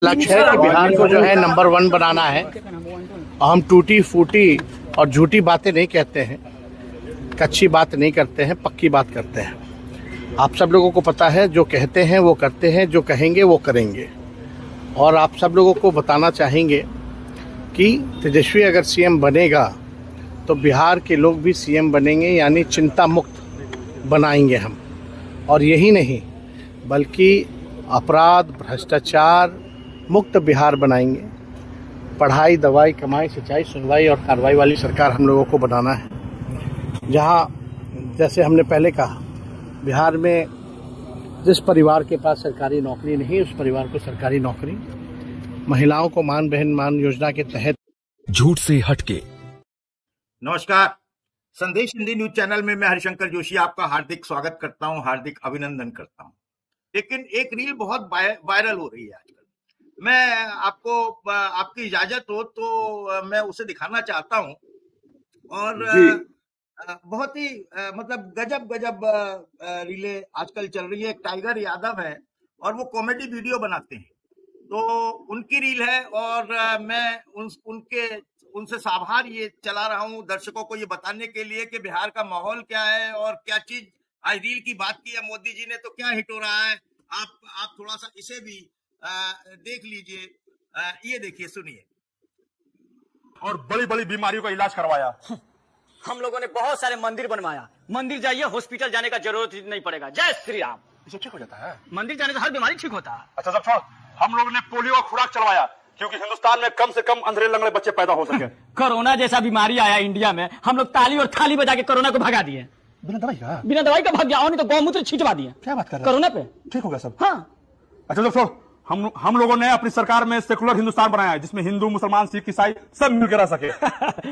लक्ष्य है कि बिहार को जो है नंबर 1 बनाना है। हम टूटी फूटी और झूठी बातें नहीं कहते हैं, कच्ची बात नहीं करते हैं, पक्की बात करते हैं। आप सब लोगों को पता है, जो कहते हैं वो करते हैं, जो कहेंगे वो करेंगे। और आप सब लोगों को बताना चाहेंगे कि तेजस्वी अगर सीएम बनेगा तो बिहार के लोग भी सीएम बनेंगे, यानी चिंता मुक्त बनाएंगे हम। और यही नहीं बल्कि अपराध भ्रष्टाचार मुक्त बिहार बनाएंगे। पढ़ाई, दवाई, कमाई, सिंचाई, सुनवाई और कार्रवाई वाली सरकार हम लोगों को बनाना है। जहां जैसे हमने पहले कहा, बिहार में जिस परिवार के पास सरकारी नौकरी नहीं, उस परिवार को सरकारी नौकरी, महिलाओं को मान बहन मान योजना के तहत झूठ से हटके। नमस्कार, संदेश हिंदी न्यूज चैनल में मैं हरिशंकर जोशी आपका हार्दिक स्वागत करता हूं, हार्दिक अभिनंदन करता हूं। लेकिन एक रील बहुत वायरल हो रही है आजकल। मैं आपको, आपकी इजाजत हो तो मैं उसे दिखाना चाहता हूं। और बहुत ही मतलब गजब रीलें आजकल चल रही है। एक टाइगर यादव है और वो कॉमेडी वीडियो बनाते हैं, तो उनकी रील है। और मैं उनसे सावधान ये चला रहा हूँ दर्शकों को ये बताने के लिए कि बिहार का माहौल क्या है और क्या चीज। आज रील की बात की है मोदी जी ने तो क्या हिट हो रहा है, आप थोड़ा सा इसे भी देख लीजिए। ये देखिए, सुनिए। और बड़ी बड़ी बीमारियों का इलाज करवाया। हम लोगों ने बहुत सारे मंदिर बनवाया। मंदिर जाइए, हॉस्पिटल जाने का जरूरत ही नहीं पड़ेगा। जय श्री राम। इसे ठीक हो जाता है, मंदिर जाने से हर बीमारी ठीक होता है। अच्छा सब छोड़, हम लोगों ने पोलियो का खुराक चलवाया क्योंकि हिंदुस्तान में कम से कम अंधेरे लंगड़े बच्चे पैदा हो सके। कोरोना जैसा बीमारी आया इंडिया में, हम लोग ताली और थाली बजा के कोरोना को भगा दिए। बिना दवाई का भाग गया, नहीं तो गौमूत्र छिटवा दिए। क्या बात कर रहे हैं? कोरोना पे ठीक हो गया सब। हाँ। अच्छा सब छोड़, हम लोगों ने अपनी सरकार में सेकुलर हिंदुस्तान बनाया है जिसमें हिंदू, मुसलमान, सिख, ईसाई सब मिलकर रह सके।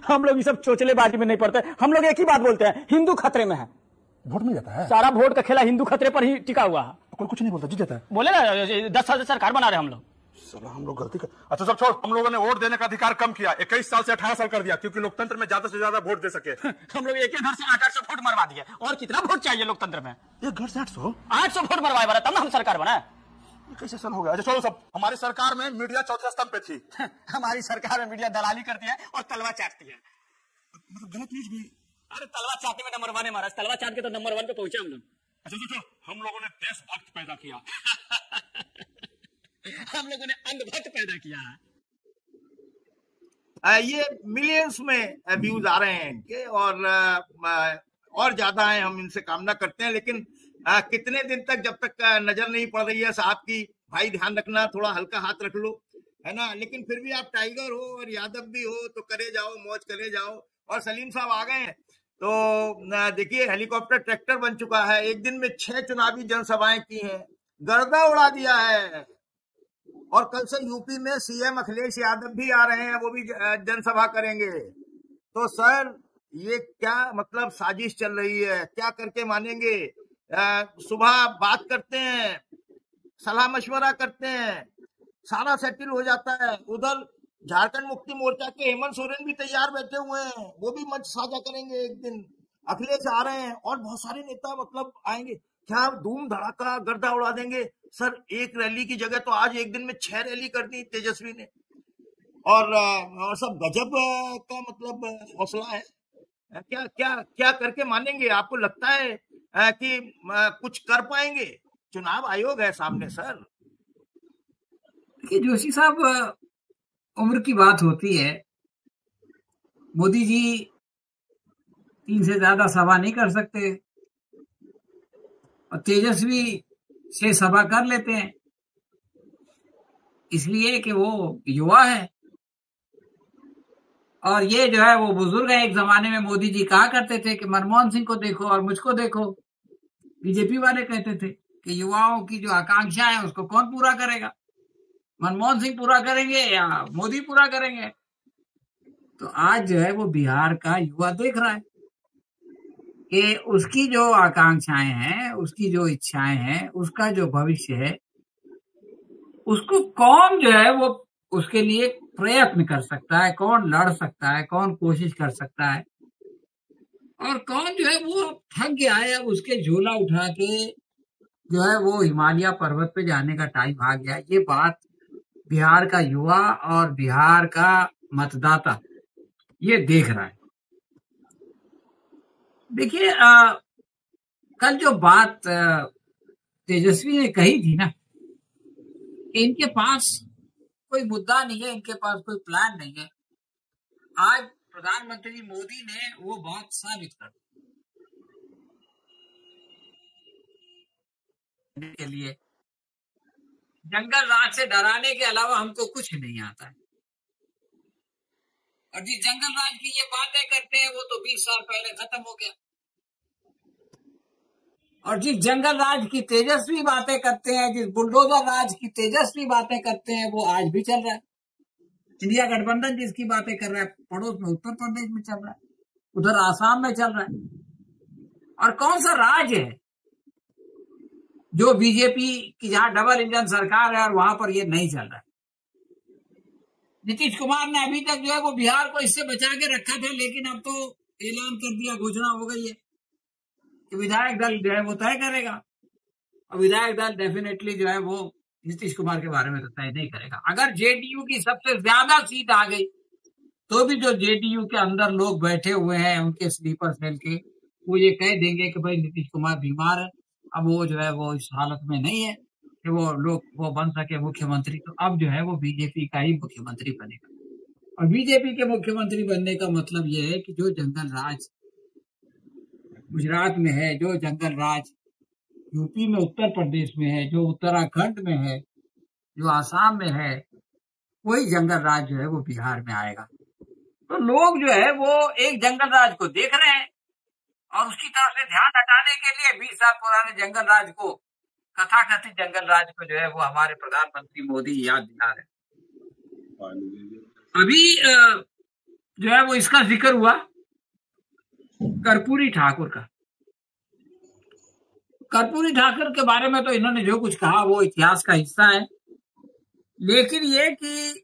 हम लोग ये सब चोचलेबाजी में नहीं पड़ते। हम लोग एक ही बात बोलते हैं, हिंदू खतरे में है। वोट मिल जाता है। सारा वोट का खेला हिंदू खतरे पर ही टिका हुआ है। कोई कुछ नहीं बोलता, जीत जाता है। बोले ना 10 साल से सरकार बना रहे हम लोग। हम लोग गलती कर। अच्छा सब छोड़, हम लोगों ने वोट देने का अधिकार कम किया, 21 साल से 18 साल कर दिया क्योंकि लोकतंत्र में ज्यादा से ज्यादा वोट दे सके। हम लोग एक घर से 800 वोट मरवा दिए। और कितना वोट चाहिए लोकतंत्र में? एक घर से 800 वोट मरवाए बना, तब ना हम सरकार बनाए। कैसे साल हो गया? अच्छा छोड़ो सब। हमारी सरकार में मीडिया चौथे स्तंभ पे थी। हमारी सरकार में मीडिया दलाली करती है और तलवा चाटती है। मतलब गलत न्यूज भी। अरे तलवा चाटने में नंबर 1 है महाराज। तलवा चाट के तो नंबर 1 पे पहुंचे हम लोग। अच्छा सोचो, हम लोगों ने देशभक्त पैदा किया। हम लोगों ने अंधभक्त पैदा किया। ये मिलियंस में व्यूज आ रहे हैं इनके, और ज्यादा है। हम इनसे कामना करते हैं, लेकिन कितने दिन तक, जब तक नजर नहीं पड़ रही है साहब की, भाई ध्यान रखना, थोड़ा हल्का हाथ रख लो, है ना। लेकिन फिर भी आप टाइगर हो और यादव भी हो तो करे जाओ, मौज करे जाओ। और सलीम साहब आ गए हैं तो देखिए, हेलीकॉप्टर ट्रैक्टर बन चुका है। एक दिन में 6 चुनावी जनसभाएं की हैं, गर्दा उड़ा दिया है। और कल से यूपी में सीएम अखिलेश यादव भी आ रहे हैं, वो भी जनसभा करेंगे। तो सर, ये क्या मतलब साजिश चल रही है? क्या करके मानेंगे? सुबह बात करते हैं, सलाह मशवरा करते हैं, सारा सेटिल हो जाता है। उधर झारखंड मुक्ति मोर्चा के हेमंत सोरेन भी तैयार बैठे हुए हैं, वो भी मंच साझा करेंगे एक दिन। अखिलेश आ रहे हैं और बहुत सारे नेता मतलब आएंगे। क्या धूम धड़ाका गर्दा उड़ा देंगे सर। एक रैली की जगह तो आज एक दिन में 6 रैली कर दी तेजस्वी ने। और सब गजब का मतलब हौसला है। क्या क्या क्या करके मानेंगे? आपको लगता है कि कुछ कर पाएंगे? चुनाव आयोग है सामने सर। देखिए जोशी साहब, उम्र की बात होती है। मोदी जी 3 से ज्यादा सभा नहीं कर सकते और तेजस्वी 6 सभा कर लेते हैं, इसलिए कि वो युवा है। और ये जो है वो बुजुर्ग है। एक जमाने में मोदी जी कहा करते थे कि मनमोहन सिंह को देखो और मुझको देखो। बीजेपी वाले कहते थे कि युवाओं की जो आकांक्षा है उसको कौन पूरा करेगा, मनमोहन सिंह पूरा करेंगे या मोदी पूरा करेंगे। तो आज जो है वो बिहार का युवा देख रहा है कि उसकी जो आकांक्षाएं हैं, उसकी जो इच्छाएं हैं, उसका जो भविष्य है, उसको कौन जो है वो उसके लिए प्रयत्न कर सकता है, कौन लड़ सकता है, कौन कोशिश कर सकता है, और कौन जो है वो थक गया है, उसके झोला उठा के जो है वो हिमालय पर्वत पे जाने का टाइम आ गया। ये बात बिहार का युवा और बिहार का मतदाता ये देख रहा है। देखिए, कल जो बात तेजस्वी ने कही थी ना कि इनके पास कोई मुद्दा नहीं है, इनके पास कोई प्लान नहीं है, आज प्रधानमंत्री मोदी ने वो बात साबित कर दी के लिए। जंगल राज से डराने के अलावा हमको कुछ नहीं आता है। और जिस जंगल राज की ये बातें करते हैं वो तो 20 साल पहले खत्म हो गया। और जिस जंगल राज की तेजस्वी बातें करते हैं, जिस बुलडोजर राज की तेजस्वी बातें करते हैं, वो आज भी चल रहा है। इंडिया गठबंधन जिसकी बातें कर रहा है, पड़ोस में उत्तर प्रदेश में चल रहा है, उधर आसाम में चल रहा है। और कौन सा राज्य है जो बीजेपी की जहां डबल इंजन सरकार है और वहां पर ये नहीं चल रहा है? नीतीश कुमार ने अभी तक जो है वो बिहार को इससे बचा के रखा था, लेकिन अब तो ऐलान कर दिया, घोषणा हो गई है कि विधायक दल जो है वो तय करेगा। और विधायक दल डेफिनेटली जो है वो नीतीश कुमार के बारे में तो तय नहीं करेगा। अगर जेडीयू की सबसे ज्यादा सीट आ गई तो भी जो जेडीयू के अंदर लोग बैठे हुए हैं उनके स्लीपर सेल के, वो ये कह देंगे कि भाई नीतीश कुमार बीमार है, अब वो जो है वो इस हालत में नहीं है कि वो बन सके मुख्यमंत्री। तो अब जो है वो बीजेपी का ही मुख्यमंत्री बनेगा। और बीजेपी के मुख्यमंत्री बनने का मतलब ये है कि जो जंगल राज गुजरात में है, जो जंगल राज यूपी में, उत्तर प्रदेश में है, जो उत्तराखंड में है, जो आसाम में है, वही जंगल राज जो है वो बिहार में आएगा। तो लोग जो है वो एक जंगल राज को देख रहे हैं और उसकी तरफ से ध्यान हटाने के लिए 20 साल पुराने जंगल राज को, कथाकथित जंगल राज को जो है वो हमारे प्रधानमंत्री मोदी याद दिला रहे हैं। अभी जो है वो इसका जिक्र हुआ कर्पूरी ठाकुर का। कर्पूरी ठाकुर के बारे में तो इन्होंने जो कुछ कहा वो इतिहास का हिस्सा है, लेकिन ये कि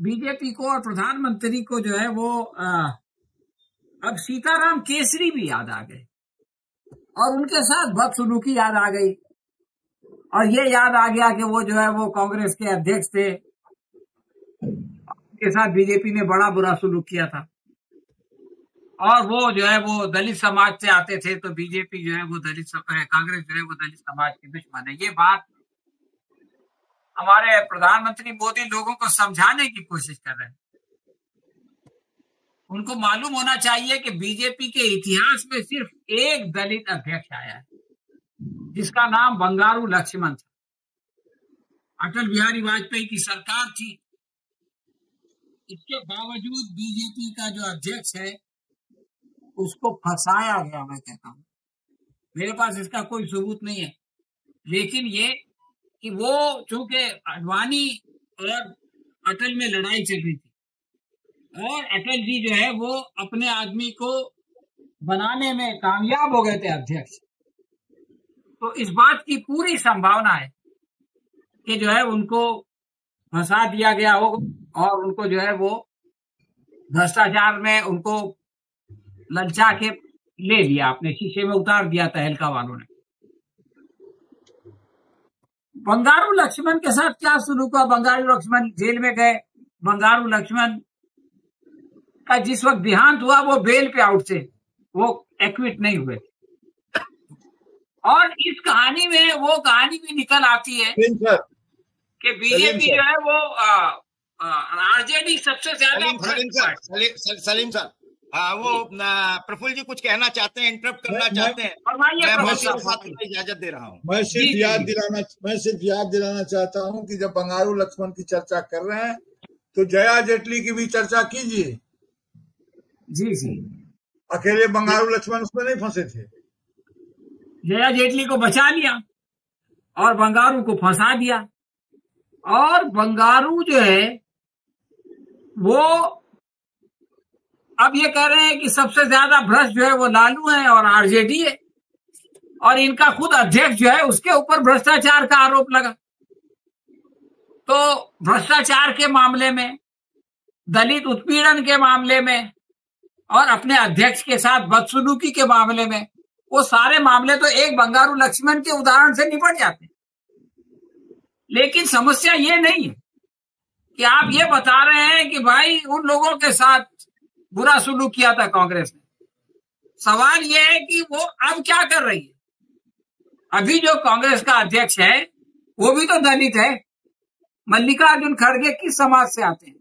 बीजेपी को और प्रधानमंत्री को जो है वो अब सीताराम केसरी भी याद आ गए और उनके साथ बदसलूकी याद आ गई। और ये याद आ गया कि वो जो है वो कांग्रेस के अध्यक्ष थे, उनके साथ बीजेपी ने बड़ा बुरा सलूक किया था। और वो जो है वो दलित समाज से आते थे, तो बीजेपी जो है वो कांग्रेस जो है वो दलित समाज की दुश्मन है। ये बात हमारे प्रधानमंत्री मोदी लोगों को समझाने की कोशिश कर रहे हैं। उनको मालूम होना चाहिए कि बीजेपी के इतिहास में सिर्फ एक दलित अध्यक्ष आया है, जिसका नाम बंगारू लक्ष्मण था। अटल बिहारी वाजपेयी की सरकार थी, इसके बावजूद बीजेपी का जो अध्यक्ष है उसको फंसाया गया। मैं कहता हूं, मेरे पास इसका कोई सबूत नहीं है, लेकिन ये कि वो चूंकि अडवाणी और अटल में लड़ाई चल रही थी और अटल जी जो है वो अपने आदमी को बनाने में कामयाब हो गए थे अध्यक्ष, तो इस बात की पूरी संभावना है कि जो है उनको फंसा दिया गया हो और उनको जो है वो भ्रष्टाचार में उनको ललचा के ले लिया, अपने शीशे में उतार दिया तहलका वालों ने। बंगारू लक्ष्मण के साथ क्या शुरू हुआ? बंगारू लक्ष्मण जेल में गए। बंगारू लक्ष्मण का जिस वक्त देहांत हुआ वो बेल पे आउट थे, वो एक्विट नहीं हुए। और इस कहानी में वो कहानी भी निकल आती है कि बीजेपी जो है वो आरजेडी सबसे ज्यादा। सलीम सर, वो प्रफुल्ल जी कुछ कहना चाहते हैं, इंटरप्ट करना चाहते हैं। मैं इजाजत दे रहा हूँ। मैं सिर्फ याद दिलाना चाहता हूँ कि जब बंगारू लक्ष्मण की चर्चा कर रहे हैं तो जया जेटली की भी चर्चा कीजिए। जी जी, अकेले बंगारू लक्ष्मण उसमें नहीं फंसे थे। जया जेटली को बचा लिया और बंगारू को फंसा दिया। और बंगारू जो है वो अब ये कह रहे हैं कि सबसे ज्यादा भ्रष्ट जो है वो लालू है और आरजेडी है, और इनका खुद अध्यक्ष जो है उसके ऊपर भ्रष्टाचार का आरोप लगा। तो भ्रष्टाचार के मामले में, दलित उत्पीड़न के मामले में और अपने अध्यक्ष के साथ बदसलूकी के मामले में, वो सारे मामले तो एक बंगारू लक्ष्मण के उदाहरण से निपट जाते हैं। लेकिन समस्या ये नहीं है कि आप ये बता रहे हैं कि भाई उन लोगों के साथ बुरा सुलूक किया था कांग्रेस ने। सवाल ये है कि वो अब क्या कर रही है। अभी जो कांग्रेस का अध्यक्ष है वो भी तो दलित है। मल्लिकार्जुन खड़गे किस समाज से आते हैं,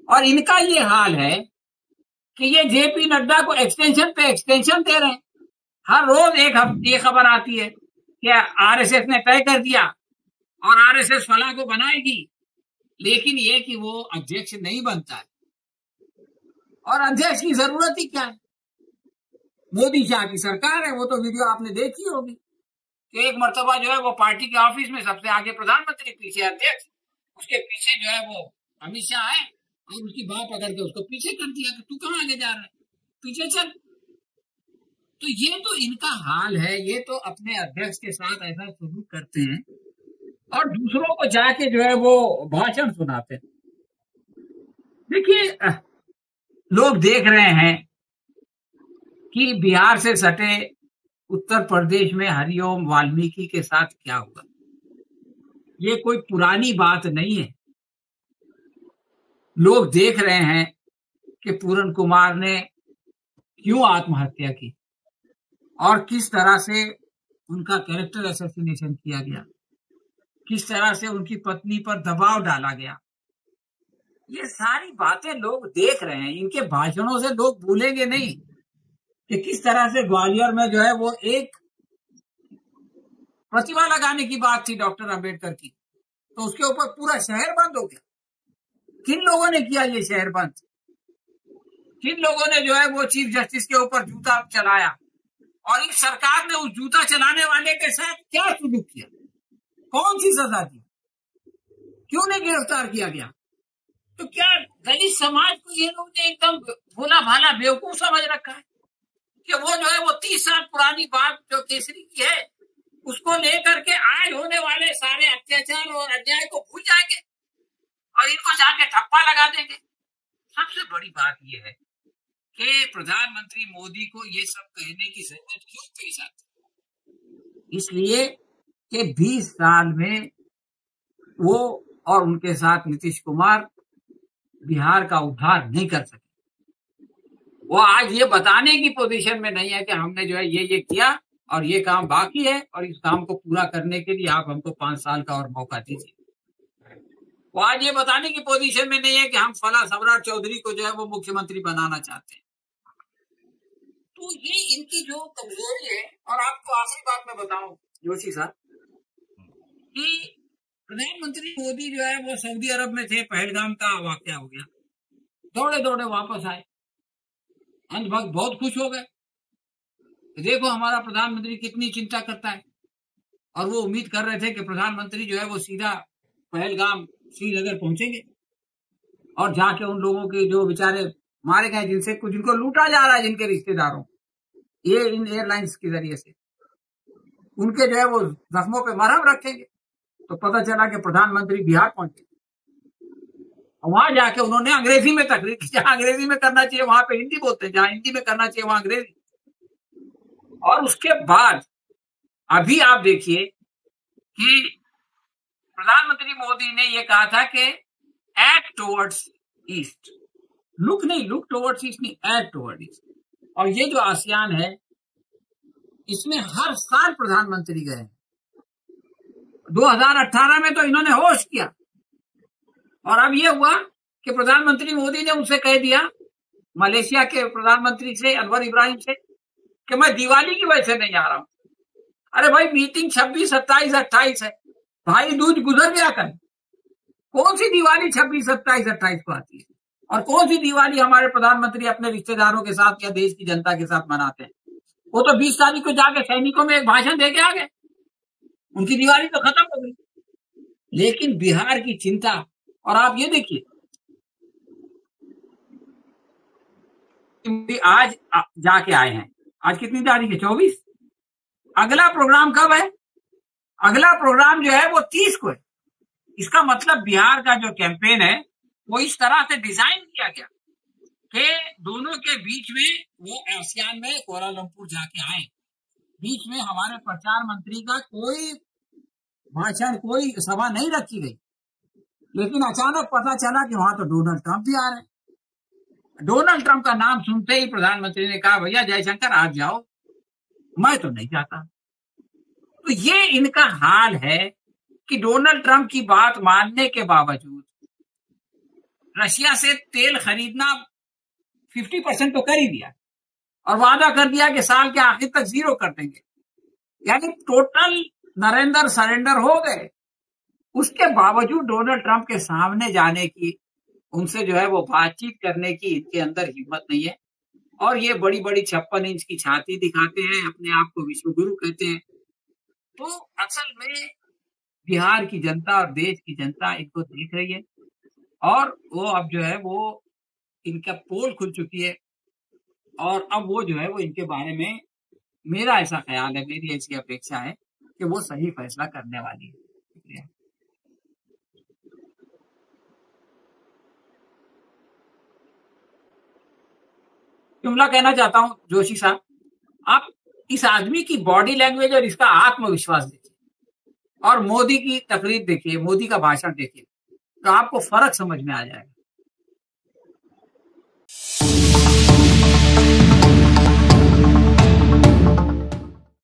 और इनका ये हाल है कि ये जेपी नड्डा को एक्सटेंशन पे एक्सटेंशन दे रहे हैं। हर रोज एक खबर आती है कि आरएसएस ने तय कर दिया और आरएसएस फलां को बनाएगी, लेकिन ये कि वो अध्यक्ष नहीं बनता है। और अध्यक्ष की जरूरत ही क्या है। मोदी शाह की सरकार है, वो तो वीडियो आपने देखी होगी कि एक मर्तबा जो है वो पार्टी के ऑफिस में सबसे आगे प्रधानमंत्री, पीछे अध्यक्ष, उसके पीछे जो है वो अमित शाह है, और उसकी बात पकड़ के उसको पीछे कर दिया कि तू कहाँ आगे जा रहा है, पीछे चल। तो ये तो इनका हाल है। ये तो अपने अध्यक्ष के साथ ऐसा सलूक करते हैं और दूसरों को जाके जो है वो भाषण सुनाते हैं। देखिए, लोग देख रहे हैं कि बिहार से सटे उत्तर प्रदेश में हरिओम वाल्मीकि के साथ क्या हुआ। ये कोई पुरानी बात नहीं है। लोग देख रहे हैं कि पूरन कुमार ने क्यों आत्महत्या की और किस तरह से उनका कैरेक्टर असैसिनेशन किया गया, किस तरह से उनकी पत्नी पर दबाव डाला गया। ये सारी बातें लोग देख रहे हैं। इनके भाषणों से लोग भूलेंगे नहीं कि किस तरह से ग्वालियर में जो है वो एक प्रतिमा लगाने की बात थी डॉक्टर अंबेडकर की, तो उसके ऊपर पूरा शहर बंद हो गया। किन लोगों ने किया ये शहर बंद? किन लोगों ने जो है वो चीफ जस्टिस के ऊपर जूता चलाया, और इस सरकार ने उस जूता चलाने वाले के साथ क्या सलूक किया? कौन सी सजा दी? क्यों नहीं गिरफ्तार किया गया? तो क्या दलित समाज को ये लोग ने एकदम भोला भाला बेवकूफ समझ रखा है कि वो जो है वो 30 साल पुरानी बात जो केसरी की है उसको लेकर के आज होने वाले सारे अत्याचार और अन्याय को भूल जाएंगे और इनको जाके ठप्पा लगा देंगे। सबसे बड़ी बात यह है कि प्रधानमंत्री मोदी को ये सब कहने की जरूरत क्यों पेश आती? इसलिए कि 20 साल में वो और उनके साथ नीतीश कुमार बिहार का उद्धार नहीं कर सके। वो आज ये बताने की पोजीशन में नहीं है कि हमने जो है ये किया और ये काम बाकी है और इस काम को पूरा करने के लिए आप हमको 5 साल का और मौका दीजिए। वो आज ये बताने की पोजीशन में नहीं है कि हम फला सम्राट चौधरी को जो है वो मुख्यमंत्री बनाना चाहते हैं। तो ये इनकी जो कमजोरी है। और आपको आखिरी बात मैं बताऊं जोशी साहब कि प्रधानमंत्री मोदी जो है वो सऊदी अरब में थे, पहलगाम का वाकया हो गया, दौड़े दौड़े वापस आए, अंधभक्त बहुत खुश हो गए। देखो हमारा प्रधानमंत्री कितनी चिंता करता है, और वो उम्मीद कर रहे थे कि प्रधानमंत्री जो है वो सीधा पहलगाम श्रीनगर पहुंचेंगे और जाके उन लोगों के जो बेचारे मारे गए, जिनको लूटा जा रहा है, जिनके रिश्तेदारों, ये इन एयरलाइंस के जरिए से उनके जो है वो जख्मों पे मरहम रखेंगे। तो पता चला कि प्रधानमंत्री बिहार पहुंचे, वहां जाके उन्होंने अंग्रेजी में तकरीर की। जहां अंग्रेजी में करना चाहिए वहां पे हिंदी बोलते हैं, जहां हिंदी में करना चाहिए वहां अंग्रेजी। और उसके बाद अभी आप देखिए कि प्रधानमंत्री मोदी ने यह कहा था कि act towards east, look towards east नहीं, एक्ट टुवर्ड ईस्ट। और ये जो आसियान है इसमें हर साल प्रधानमंत्री गए। 2018 में तो इन्होंने होश किया, और अब ये हुआ कि प्रधानमंत्री मोदी ने उनसे कह दिया, मलेशिया के प्रधानमंत्री से, अनवर इब्राहिम से, कि मैं दिवाली की वजह से नहीं आ रहा हूं। अरे भाई, मीटिंग 26, 27, 28 है, भाई दूज गुजर गया कल। कौन सी दिवाली 26, 27, 28 को आती है? और कौन सी दिवाली हमारे प्रधानमंत्री अपने रिश्तेदारों के साथ या देश की जनता के साथ मनाते हैं? वो तो 20 तारीख को जाके सैनिकों में एक भाषण देके आ गए, उनकी दिवाली तो खत्म हो गई। लेकिन बिहार की चिंता, और आप ये देखिए आज जाके आए हैं, आज कितनी तारीख है? 24। अगला प्रोग्राम कब है? अगला प्रोग्राम जो है वो 30 को है। इसका मतलब बिहार का जो कैंपेन है वो इस तरह से डिजाइन किया गया कि दोनों के बीच में वो आसियान में कुआलालंपुर जाके आए। बीच में हमारे प्रचार मंत्री का कोई भाषण, कोई सभा नहीं रखी गई, लेकिन अचानक पता चला कि वहां तो डोनाल्ड ट्रंप भी आ रहे हैं। डोनाल्ड ट्रंप का नाम सुनते ही प्रधानमंत्री ने कहा, भैया जयशंकर आप जाओ, मैं तो नहीं जाता। तो ये इनका हाल है कि डोनाल्ड ट्रंप की बात मानने के बावजूद रशिया से तेल खरीदना 50% तो कर ही दिया और वादा कर दिया कि साल के आखिर तक 0 कर देंगे, यानी टोटल नरेंद्र सरेंडर हो गए। उसके बावजूद डोनाल्ड ट्रंप के सामने जाने की, उनसे जो है वो बातचीत करने की इनके अंदर हिम्मत नहीं है और ये बड़ी बड़ी 56 इंच की छाती दिखाते हैं, अपने आप को विश्वगुरु कहते हैं। तो असल में बिहार की जनता और देश की जनता इनको देख रही है और वो अब जो है वो इनका पोल खुल चुकी है और अब वो जो है वो इनके बारे में, मेरा ऐसा ख्याल है, मेरी ऐसी अपेक्षा है कि वो सही फैसला करने वाली है। जुमला कहना चाहता हूं जोशी साहब, आप इस आदमी की बॉडी लैंग्वेज और इसका आत्मविश्वास देखिए और मोदी की तकरीर देखिए, मोदी का भाषण देखिए, तो आपको फर्क समझ में आ जाएगा।